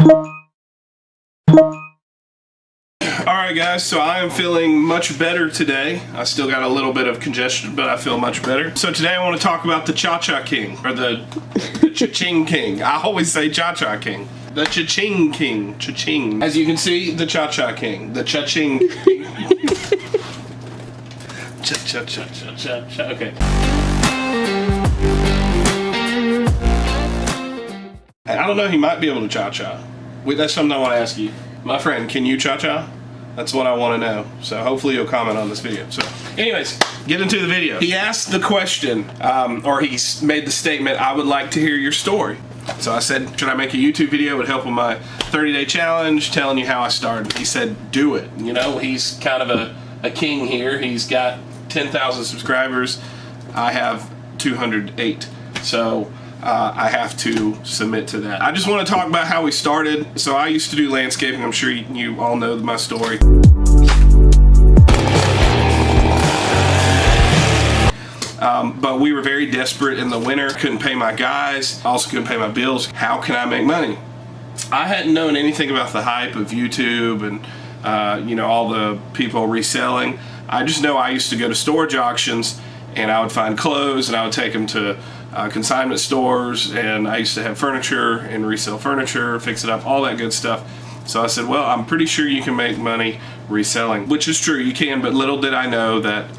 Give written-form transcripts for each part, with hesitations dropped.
Alright guys, so I am feeling much better today. I still got a little bit of congestion, but I feel much better. So today I want to talk about the Cha-Cha King, or the Cha-Ching King. I always say Cha-Cha King. The Cha-Ching King. Cha-Ching. As you can see, the Cha-Cha King. The Cha-Ching King. Cha-cha-cha-cha-cha-cha. Okay. I don't know, he might be able to cha-cha. That's something I want to ask you. My friend, can you cha-cha? That's what I want to know. So hopefully you'll comment on this video. So anyways, get into the video. He asked the question, or he made the statement, I would like to hear your story. So I said, should I make a YouTube video? It would help with my 30-day challenge, telling you how I started. He said, do it. You know, he's kind of a king here. He's got 10,000 subscribers. I have 208. So I have to submit to that. I just want to talk about how we started. So I used to do landscaping. I'm sure you all know my story. But we were very desperate in the winter. Couldn't pay my guys. Also couldn't pay my bills. How can I make money? I hadn't known anything about the hype of YouTube and you know, all the people reselling. I just know I used to go to storage auctions and I would find clothes and I would take them to consignment stores, and I used to have furniture and resell furniture, fix it up, all that good stuff. So I said, well, I'm pretty sure you can make money reselling, which is true, you can, but little did I know that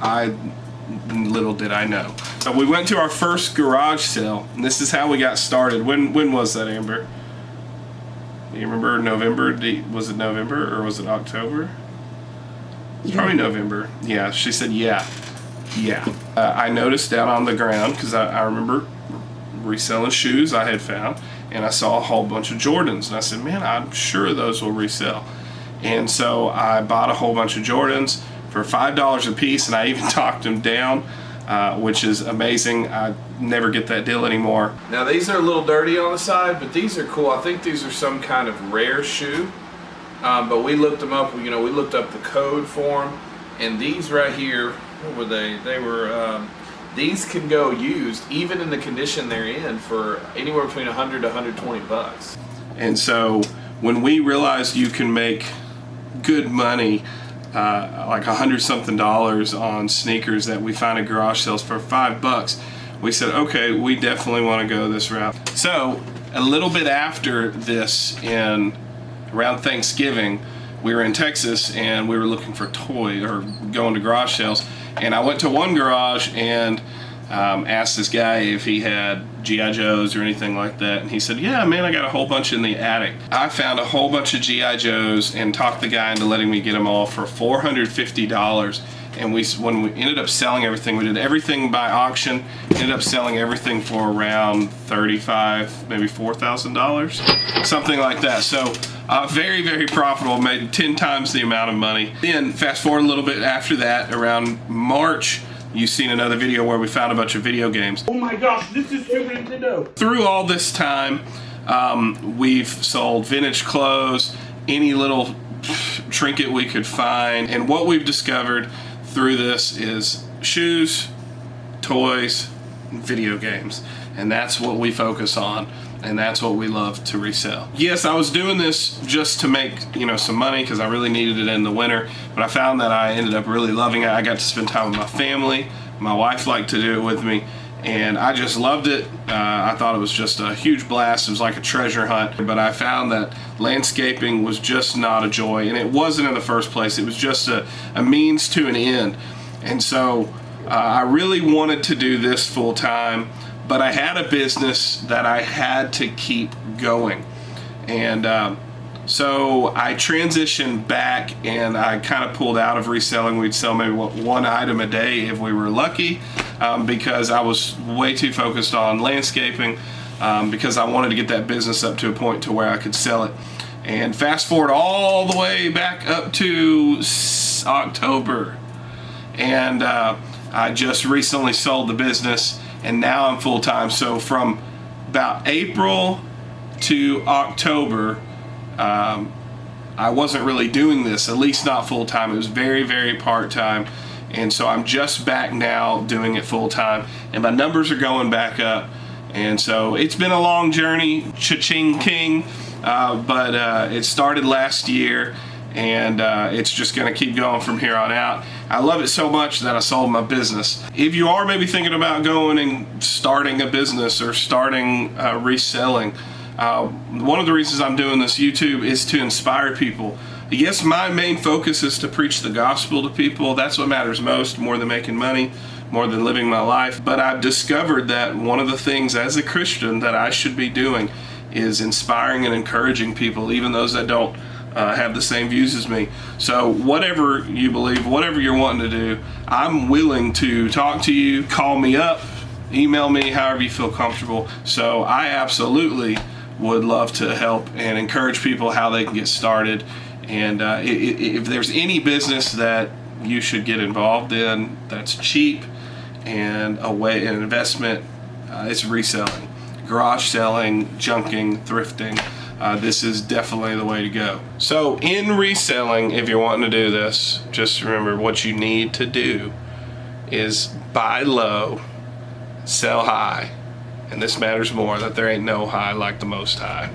So we went to our first garage sale, and this is how we got started. When was that, Amber? Do you remember? November? Was it November or was it October? It's probably November. Yeah, she said yeah. I noticed down on the ground, because I remember reselling shoes I had found, and I saw a whole bunch of Jordans, and I said, man, I'm sure those will resell. And so I bought a whole bunch of Jordans for $5 a piece, and I even talked them down, which is amazing. I never get that deal anymore. Now these are a little dirty on the side, but these are cool. I think these are some kind of rare shoe, but we looked them up. You know, we looked up the code for them, and these right here, what were they? They were, these can go used, even in the condition they're in, for anywhere between 100 to 120 bucks. And so when we realized you can make good money, like $100-something on sneakers that we find at garage sales for $5, we said, okay, we definitely want to go this route. So a little bit after this, around Thanksgiving, we were in Texas and we were looking for toys, or going to garage sales. And I went to one garage and asked this guy if he had G.I. Joes or anything like that. And he said, yeah, man, I got a whole bunch in the attic. I found a whole bunch of G.I. Joes and talked the guy into letting me get them all for $450. And when we ended up selling everything, we did everything by auction, ended up selling everything for around $35,000, maybe $4,000, something like that. So very, very profitable, made 10 times the amount of money. Then fast forward a little bit after that, around March, you've seen another video where we found a bunch of video games. Oh my gosh, this is Super Nintendo. Through all this time, we've sold vintage clothes, any little trinket we could find, and what we've discovered through this is shoes, toys, and video games, and that's what we focus on, and that's what we love to resell. Yes, I was doing this just to make, you know, some money, because I really needed it in the winter, but I found that I ended up really loving it. I got to spend time with my family. My wife liked to do it with me, and I just loved it. I thought it was just a huge blast. It was like a treasure hunt, but I found that landscaping was just not a joy, and it wasn't in the first place. It was just a means to an end. And so I really wanted to do this full time, but I had a business that I had to keep going. And so I transitioned back, and I kind of pulled out of reselling. We'd sell maybe one item a day if we were lucky, because I was way too focused on landscaping, because I wanted to get that business up to a point to where I could sell it. And fast forward all the way back up to October, and I just recently sold the business, and now I'm full-time. So from about April to October, I wasn't really doing this, at least not full-time. It was very, very part-time. And so I'm just back now doing it full-time, and my numbers are going back up. And so it's been a long journey, Cha-Ching King. but it started last year, and it's just going to keep going from here on out. I love it so much that I sold my business. If you are maybe thinking about going and starting a business or starting reselling, one of the reasons I'm doing this YouTube is to inspire people. Yes, my main focus is to preach the gospel to people. That's what matters most, more than making money, more than living my life. But I've discovered that one of the things as a Christian that I should be doing is inspiring and encouraging people, even those that don't have the same views as me. So whatever you believe, whatever you're wanting to do, I'm willing to talk to you. Call me up, email me, however you feel comfortable. So I absolutely would love to help and encourage people how they can get started. And if there's any business that you should get involved in that's cheap and an investment, it's reselling, garage selling, junking, thrifting. This is definitely the way to go. So in reselling, if you're wanting to do this, just remember what you need to do is buy low, sell high. And this matters more, that there ain't no high like the Most High.